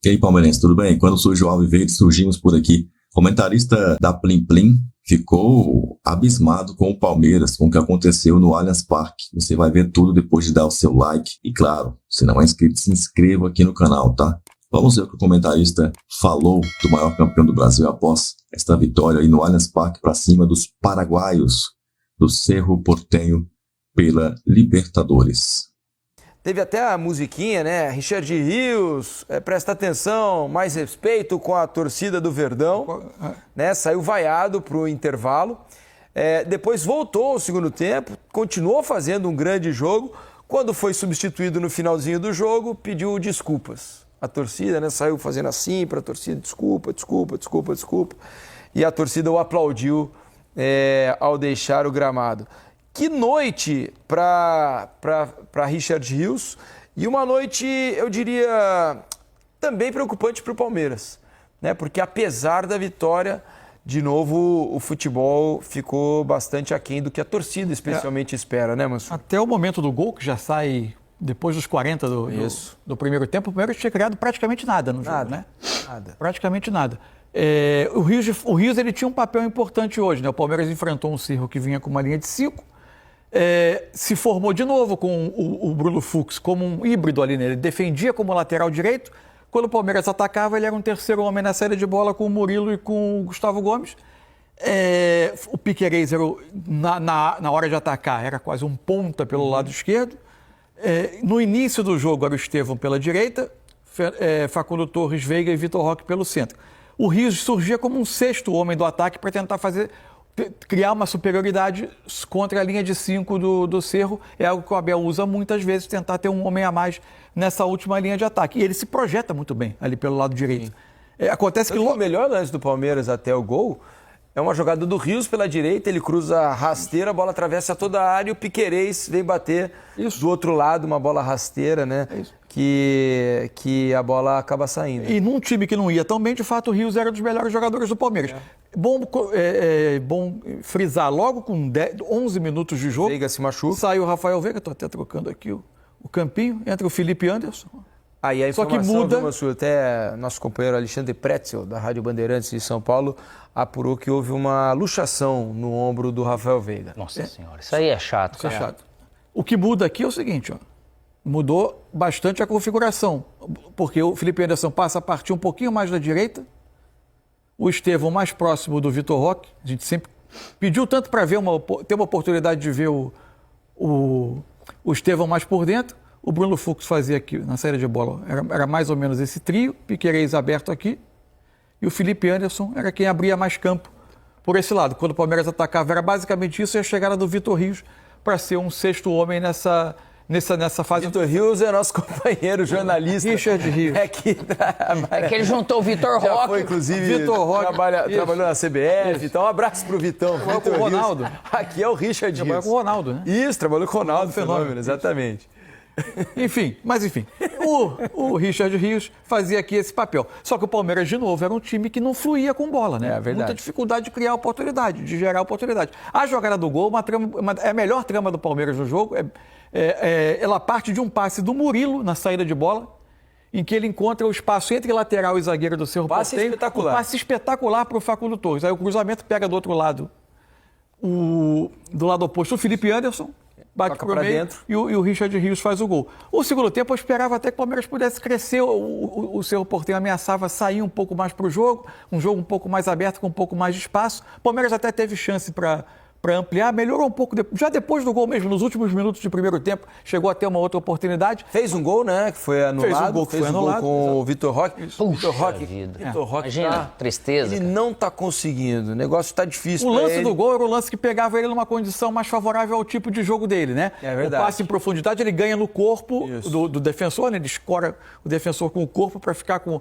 E aí, palmeirense, tudo bem? Quando surge o Alviverde, surgimos por aqui. O comentarista da Plim Plim ficou abismado com o Palmeiras, com o que aconteceu no Allianz Parque. Você vai ver tudo depois de dar o seu like. E claro, se não é inscrito, se inscreva aqui no canal, tá? Vamos ver o que o comentarista falou do maior campeão do Brasil após esta vitória aí no Allianz Parque para cima dos paraguaios do Cerro Porteño pela Libertadores. Teve até a musiquinha, né? Richard Rios, presta atenção, mais respeito com a torcida do Verdão, né? Saiu vaiado para o intervalo. Depois voltou ao segundo tempo, continuou fazendo um grande jogo. Quando foi substituído no finalzinho do jogo, pediu desculpas. A torcida, né? Saiu fazendo assim para a torcida, desculpa. E a torcida o aplaudiu ao deixar o gramado. Que noite para Richard Rios e uma noite, eu diria, também preocupante para o Palmeiras, né? Porque apesar da vitória, de novo, o futebol ficou bastante aquém do que a torcida especialmente espera, né, Mansur? Até o momento do gol, que já sai depois dos 40 do primeiro tempo, o Palmeiras tinha criado praticamente nada no jogo, né? Nada. Praticamente nada. O Rios ele tinha um papel importante hoje, né? O Palmeiras enfrentou um Cerro que vinha com uma linha de 5, se formou de novo com o Bruno Fux como um híbrido ali, né? Ele defendia como lateral direito. Quando o Palmeiras atacava, ele era um terceiro homem na saída de bola com o Murilo e com o Gustavo Gomes. O Piquerez, na hora de atacar, era quase um ponta pelo lado esquerdo. No início do jogo, era o Estevão pela direita, Facundo Torres, Veiga e Vitor Roque pelo centro. O Rios surgia como um sexto homem do ataque para tentar criar uma superioridade contra a linha de 5 do Cerro. É algo que o Abel usa muitas vezes, tentar ter um homem a mais nessa última linha de ataque. E ele se projeta muito bem ali pelo lado direito. Acontece que o melhor lance do Palmeiras até o gol é uma jogada do Rios pela direita, ele cruza rasteira, a bola atravessa toda a área e o Piquerez vem bater do outro lado, uma bola rasteira, né? Que a bola acaba saindo. E num time que não ia tão bem, de fato, o Rios era um dos melhores jogadores do Palmeiras. Bom frisar, logo com 11 minutos de jogo, Veiga se machuca. Sai o Rafael Veiga, estou até trocando aqui o campinho, entra o Felipe Anderson. Aí a informação, só que muda. Até nosso companheiro Alexandre Pretzel, da Rádio Bandeirantes de São Paulo, apurou que houve uma luxação no ombro do Rafael Veiga. Nossa Senhora, isso aí é chato. Isso é chato. O que muda aqui é o seguinte, ó. Mudou bastante a configuração, porque o Felipe Anderson passa a partir um pouquinho mais da direita, o Estevão mais próximo do Vitor Roque. A gente sempre pediu tanto para ter uma oportunidade de ver o Estevão mais por dentro. O Bruno Fux fazia aqui na saída de bola, era mais ou menos esse trio, Piquerez aberto aqui, e o Felipe Anderson era quem abria mais campo por esse lado. Quando o Palmeiras atacava, era basicamente isso, e a chegada do Vitor Rios para ser um sexto homem nessa fase. Vitor Rios é nosso companheiro jornalista. Richard Rios. Que ele juntou o Vitor Roque. Foi, inclusive, Vitor Roque trabalhou na CBF. Então, um abraço pro Vitão. Trabalhou com o Ronaldo. Aqui é o Richard Rios. Trabalhou com o Ronaldo, né? Isso, trabalhou com o Ronaldo. Fenômeno, exatamente. Enfim, o Richard Rios fazia aqui esse papel. Só que o Palmeiras, de novo, era um time que não fluía com bola, né? É verdade. Muita dificuldade de criar oportunidade, de gerar oportunidade. A jogada do gol, a melhor trama do Palmeiras no jogo, ela parte de um passe do Murilo na saída de bola, em que ele encontra o espaço entre lateral e zagueiro do Cerro Porteño. Espetacular. Um passe espetacular para o Facundo Torres. Aí o cruzamento pega do outro lado, do lado oposto, o Felipe Anderson, bate para o meio dentro. E o Richard Rios faz o gol. O segundo tempo eu esperava até que o Palmeiras pudesse crescer, o Cerro Porteño ameaçava sair um pouco mais para o jogo, um jogo um pouco mais aberto, com um pouco mais de espaço. O Palmeiras até teve chance para ampliar, melhorou um pouco, já depois do gol mesmo, nos últimos minutos de primeiro tempo, chegou a ter uma outra oportunidade. Fez um gol, né, que foi anulado. Fez um gol que foi anulado. Com o Vitor Roque. Vitor Roque. Imagina, tristeza. Ele não está conseguindo, o negócio está difícil. O lance do gol era o lance que pegava ele numa condição mais favorável ao tipo de jogo dele, né? É verdade. O passe em profundidade, ele ganha no corpo do defensor, né? Ele escora o defensor com o corpo para ficar com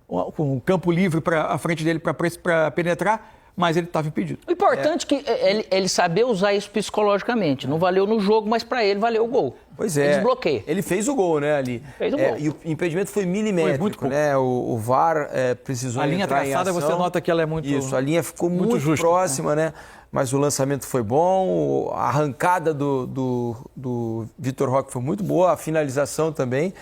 o campo livre à frente dele para penetrar. Mas ele estava impedido. O importante é que ele saber usar isso psicologicamente. Não valeu no jogo, mas para ele valeu o gol. Pois é. Ele desbloqueia. Ele fez o gol, né, ali. Fez o gol. E o impedimento foi milimétrico, foi muito pouco. né? O VAR precisou a linha entrar traçada, em ação. você nota que ela é muito... Isso, a linha ficou muito justa, próxima, né? Mas o lançamento foi bom, a arrancada do Vitor Roque foi muito boa, a finalização também.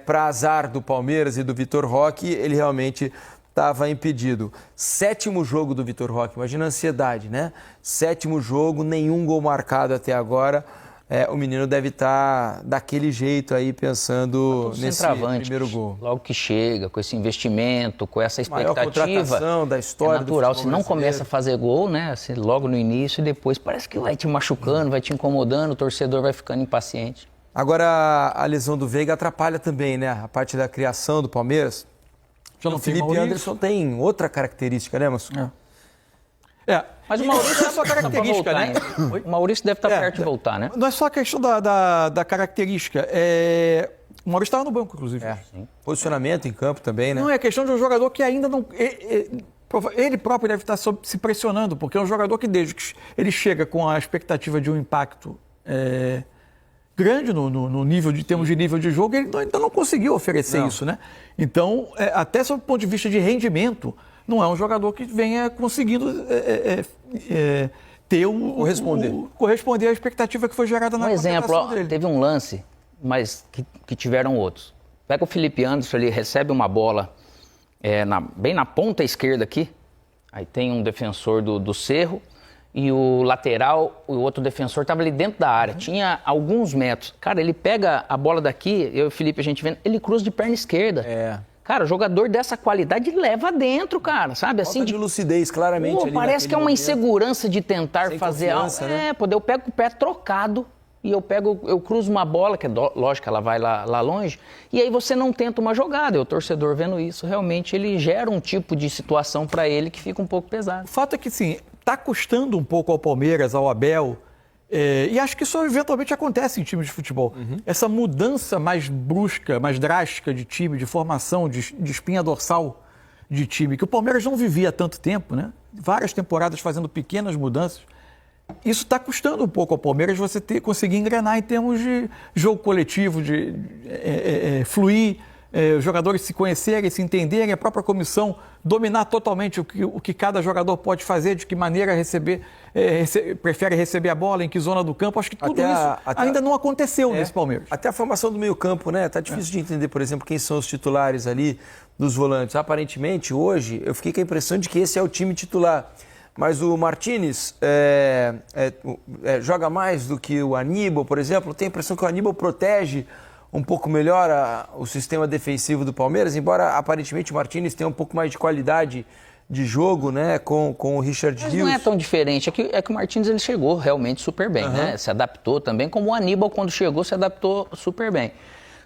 para azar do Palmeiras e do Vitor Roque, ele realmente estava impedido. 7º jogo do Vitor Roque, imagina a ansiedade, né? 7º jogo, nenhum gol marcado até agora. O menino deve estar daquele jeito aí, pensando nesse primeiro gol. Logo que chega, com esse investimento, com essa expectativa. Maior contratação da história. É natural, se não começa a fazer gol, né? Assim, logo no início e depois parece que vai te machucando, vai te incomodando, o torcedor vai ficando impaciente. Agora, a lesão do Veiga atrapalha também, né? A parte da criação do Palmeiras. Já não o Felipe Anderson tem outra característica, né, Massu? Mas o Maurício é sua característica, né? O Maurício deve estar perto de voltar, né? Não é só a questão da característica. O Maurício estava no banco, inclusive. Posicionamento em campo também, né? Não, é questão de um jogador que ainda não... Ele próprio deve estar se pressionando, porque é um jogador que desde que ele chega com a expectativa de um impacto grande no nível de termos de nível de jogo, ele ainda não conseguiu oferecer isso, né? Então, até sob o ponto de vista de rendimento, não é um jogador que venha conseguindo ter corresponder à expectativa que foi gerada na contratação dele. Teve um lance, mas que tiveram outros. Pega o Felipe Anderson, ele recebe uma bola bem na ponta esquerda aqui, aí tem um defensor do Cerro, e o lateral, o outro defensor estava ali dentro da área, tinha alguns metros. Cara, ele pega a bola daqui, eu e o Felipe, a gente vendo, ele cruza de perna esquerda. Cara, jogador dessa qualidade leva dentro, cara, sabe? Assim, de lucidez, claramente. Parece que é uma insegurança de tentar fazer algo. Né? Eu pego o pé trocado e eu cruzo uma bola, que é lógico, ela vai lá longe, e aí você não tenta uma jogada. E o torcedor vendo isso, realmente, ele gera um tipo de situação para ele que fica um pouco pesado. O fato é que, sim, está custando um pouco ao Palmeiras, ao Abel, e acho que isso eventualmente acontece em times de futebol. Essa mudança mais brusca, mais drástica de time, de formação, de espinha dorsal de time, que o Palmeiras não vivia há tanto tempo, né? Várias temporadas fazendo pequenas mudanças. Isso está custando um pouco ao Palmeiras você conseguir engrenar em termos de jogo coletivo, de fluir, os jogadores se conhecerem, se entenderem, a própria comissão dominar totalmente o que cada jogador pode fazer, de que maneira prefere receber a bola, em que zona do campo. Acho que tudo isso ainda não aconteceu nesse Palmeiras. Até a formação do meio-campo, né? Tá difícil de entender, por exemplo, quem são os titulares ali dos volantes. Aparentemente, hoje, eu fiquei com a impressão de que esse é o time titular. Mas o Martínez joga mais do que o Aníbal, por exemplo. Tenho a impressão que o Aníbal protege um pouco melhor o sistema defensivo do Palmeiras, embora aparentemente o Martínez tenha um pouco mais de qualidade de jogo, né, com o Richard Rios. Mas não é tão diferente, é que o Martínez ele chegou realmente super bem, né? Se adaptou também, como o Aníbal quando chegou se adaptou super bem.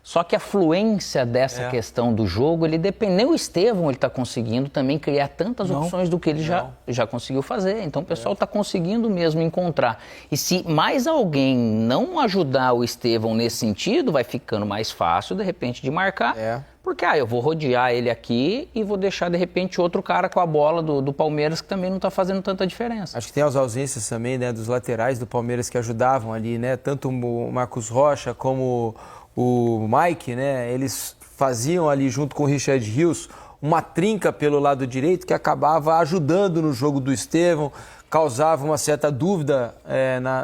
Só que a fluência dessa questão do jogo, ele dependeu, o Estevão, ele está conseguindo também criar tantas opções do que ele já conseguiu fazer. Então o pessoal está conseguindo mesmo encontrar. E se mais alguém não ajudar o Estevão nesse sentido, vai ficando mais fácil, de repente, de marcar. Porque eu vou rodear ele aqui e vou deixar, de repente, outro cara com a bola do Palmeiras que também não está fazendo tanta diferença. Acho que tem as ausências também, né, dos laterais do Palmeiras que ajudavam ali, né? Tanto o Marcos Rocha como o Mike, né? Eles faziam ali junto com o Richard Rios uma trinca pelo lado direito que acabava ajudando no jogo do Estevão, causava uma certa dúvida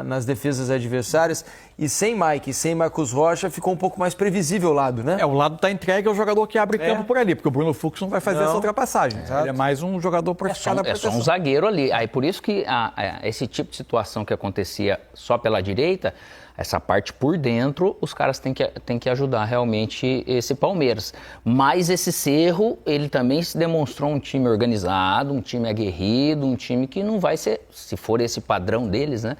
nas defesas adversárias. E sem Mike, sem Marcos Rocha, ficou um pouco mais previsível o lado, né? O lado está entregue ao jogador que abre campo por ali, porque o Bruno Fux não vai fazer essa ultrapassagem. Ele é mais um jogador para ficar na proteção. É só um zagueiro ali. Aí por isso que esse tipo de situação que acontecia só pela direita, essa parte por dentro, os caras têm que ajudar realmente esse Palmeiras. Mas esse Cerro, ele também se demonstrou um time organizado, um time aguerrido, um time que não vai ser, se for esse padrão deles, né?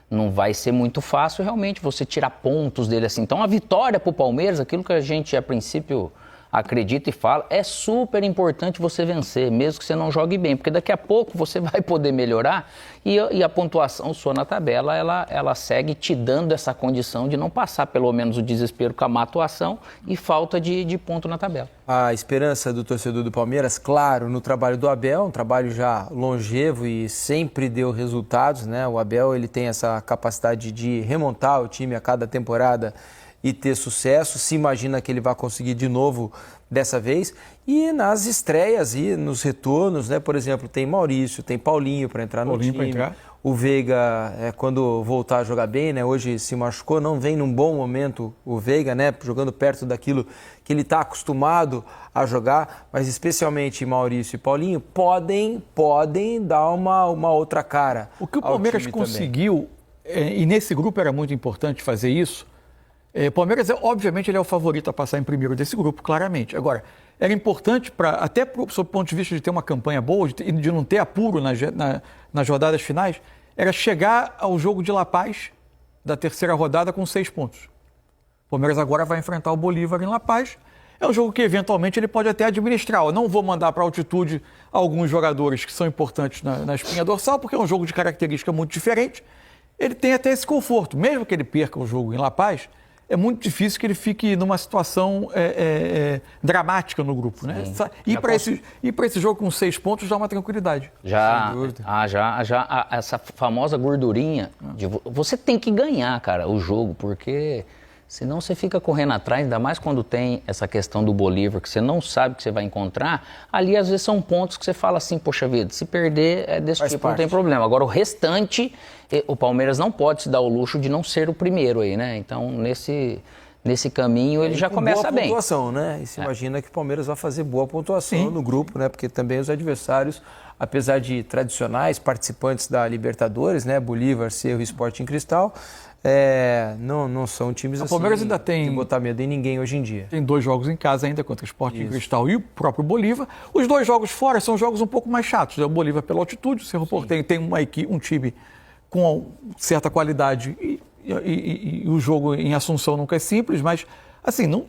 Não vai ser muito fácil realmente você tirar pontos dele assim. Então a vitória para o Palmeiras, aquilo que a gente a princípio acredita e fala, é super importante você vencer, mesmo que você não jogue bem, porque daqui a pouco você vai poder melhorar e a pontuação sua na tabela, ela segue te dando essa condição de não passar pelo menos o desespero com a má atuação e falta de ponto na tabela. A esperança do torcedor do Palmeiras, claro, no trabalho do Abel, um trabalho já longevo e sempre deu resultados, né? O Abel, ele tem essa capacidade de remontar o time a cada temporada e ter sucesso, se imagina que ele vai conseguir de novo dessa vez. E nas estreias e nos retornos, né? Por exemplo, tem Maurício, tem Paulinho para entrar no time. o Veiga, quando voltar a jogar bem, né? Hoje se machucou, não vem num bom momento o Veiga, né? Jogando perto daquilo que ele está acostumado a jogar, mas especialmente Maurício e Paulinho podem dar uma outra cara. O que o Palmeiras conseguiu, e nesse grupo era muito importante fazer isso, o Palmeiras, obviamente, ele é o favorito a passar em primeiro desse grupo, claramente. Agora, era importante, até sob o ponto de vista de ter uma campanha boa, de não ter apuro nas rodadas finais, era chegar ao jogo de La Paz, da terceira rodada, com 6 pontos. O Palmeiras agora vai enfrentar o Bolívar em La Paz. É um jogo que, eventualmente, ele pode até administrar. Eu não vou mandar para a altitude alguns jogadores que são importantes na espinha dorsal, porque é um jogo de característica muito diferente. Ele tem até esse conforto. Mesmo que ele perca o jogo em La Paz, é muito difícil que ele fique numa situação dramática no grupo, né? Ir para esse jogo com 6 pontos dá uma tranquilidade. Essa famosa gordurinha, você tem que ganhar, cara, o jogo, porque senão você fica correndo atrás, ainda mais quando tem essa questão do Bolívar, que você não sabe o que você vai encontrar. Ali, às vezes, são pontos que você fala assim, poxa vida, se perder é desse tipo, não tem problema. Agora, o restante, o Palmeiras não pode se dar o luxo de não ser o primeiro aí, né? Então, nesse caminho, ele já começa bem. Boa pontuação, né? E se imagina que o Palmeiras vai fazer boa pontuação no grupo, né? Porque também os adversários, apesar de tradicionais participantes da Libertadores, né? Bolívar, Cerro e Sporting Cristal, não são times assim. O Palmeiras ainda tem que botar medo em ninguém hoje em dia. Tem 2 jogos em casa ainda contra o Sporting Cristal e o próprio Bolívar. Os 2 jogos fora são jogos um pouco mais chatos, né? O Bolívar pela altitude, o Cerro Porteño tem um time com certa qualidade e o jogo em Assunção nunca é simples, mas assim, não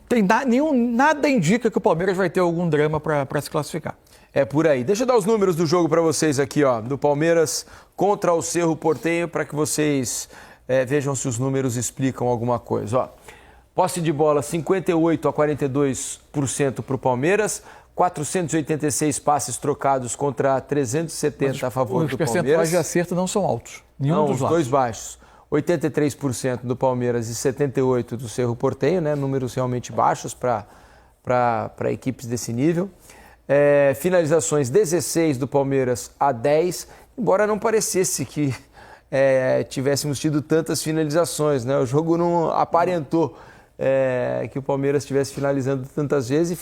tem nada indica que o Palmeiras vai ter algum drama para se classificar. É por aí. Deixa eu dar os números do jogo para vocês aqui, ó, do Palmeiras contra o Cerro Porteño, para que vocês vejam se os números explicam alguma coisa. Ó, posse de bola 58% a 42% para o Palmeiras, 486 passes trocados contra 370 a favor do Palmeiras. Os percentuais de acerto não são altos. Nenhum dos os lados. dois baixos. 83% do Palmeiras e 78% do Cerro Porteño, né? Números realmente baixos para equipes desse nível. Finalizações 16 do Palmeiras a 10, embora não parecesse que tivéssemos tido tantas finalizações, né? O jogo não aparentou que o Palmeiras estivesse finalizando tantas vezes e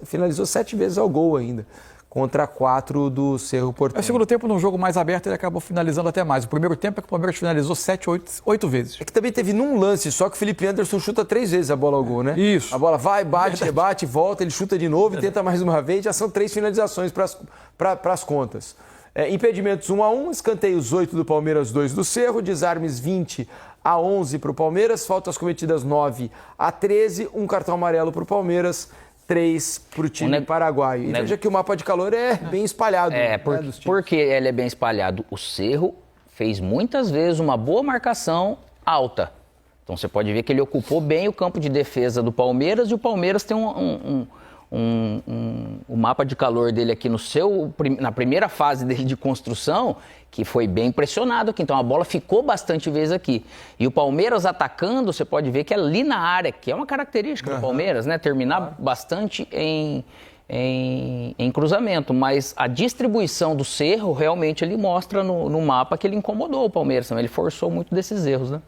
finalizou 7 vezes ao gol ainda, contra 4 do Cerro Porteño. No segundo tempo, num jogo mais aberto, ele acabou finalizando até mais. O primeiro tempo é que o Palmeiras finalizou 8 vezes. É que também teve num lance só que o Felipe Anderson chuta 3 vezes a bola ao gol, né? Isso. A bola vai, bate, rebate, volta, ele chuta de novo e tenta mais uma vez. Já são 3 finalizações para as contas. Impedimentos 1-1, escanteios 8 do Palmeiras, 2 do Cerro, desarmes 20 a 11 para o Palmeiras, faltas cometidas 9 a 13, um cartão amarelo para o Palmeiras, 3 para o time paraguaio. E veja que o mapa de calor é bem espalhado. Porque ele é bem espalhado. O Cerro fez muitas vezes uma boa marcação alta. Então você pode ver que ele ocupou bem o campo de defesa do Palmeiras e o Palmeiras tem o mapa de calor dele aqui na primeira fase dele de construção, que foi bem pressionado aqui. Então a bola ficou bastante vezes aqui. E o Palmeiras atacando, você pode ver que é ali na área, que é uma característica do Palmeiras, né? Terminar bastante em cruzamento. Mas a distribuição do Cerro, realmente, ele mostra no mapa que ele incomodou o Palmeiras. Ele forçou muito desses erros, né?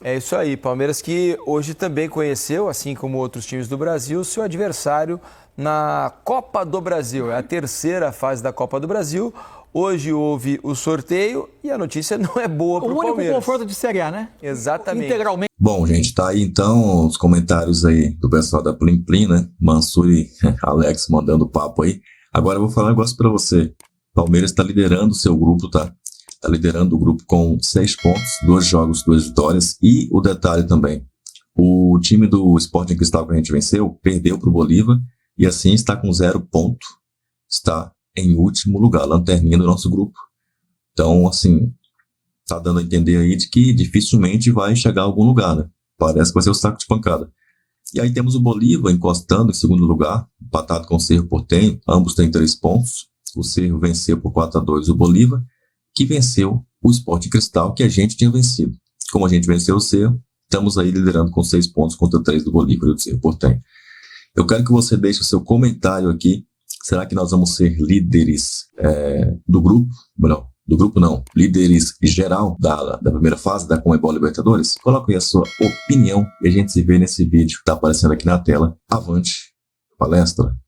É isso aí, Palmeiras que hoje também conheceu, assim como outros times do Brasil, seu adversário na Copa do Brasil. É a terceira fase da Copa do Brasil. Hoje houve o sorteio e a notícia não é boa para o Palmeiras. O único confronto de Série A, né? Exatamente. Integralmente. Bom, gente, tá aí então os comentários aí do pessoal da Plim Plim, né? Mansur e Alex mandando papo aí. Agora eu vou falar um negócio para você. Palmeiras está liderando o seu grupo, tá? Está liderando o grupo com 6 pontos, 2 jogos, 2 vitórias. E o detalhe também, o time do Sporting Cristal que a gente venceu, perdeu para o Bolívar e assim está com 0 ponto. Está em último lugar, lanterninha do nosso grupo. Então, assim, está dando a entender aí de que dificilmente vai chegar a algum lugar, né? Parece que vai ser o saco de pancada. E aí temos o Bolívar encostando em segundo lugar, empatado com o Cerro Porteño, ambos têm 3 pontos. O Cerro venceu por 4-2 o Bolívar, que venceu o Sporting Cristal, que a gente tinha vencido. Como a gente venceu o Cerro, estamos aí liderando com 6 pontos contra 3 do Bolívar e do Cerro Porteño. Eu quero que você deixe o seu comentário aqui. Será que nós vamos ser líderes do grupo? Não, do grupo não, líderes geral da primeira fase da Conmebol Libertadores? Coloque aí a sua opinião e a gente se vê nesse vídeo que está aparecendo aqui na tela. Avante, palestra!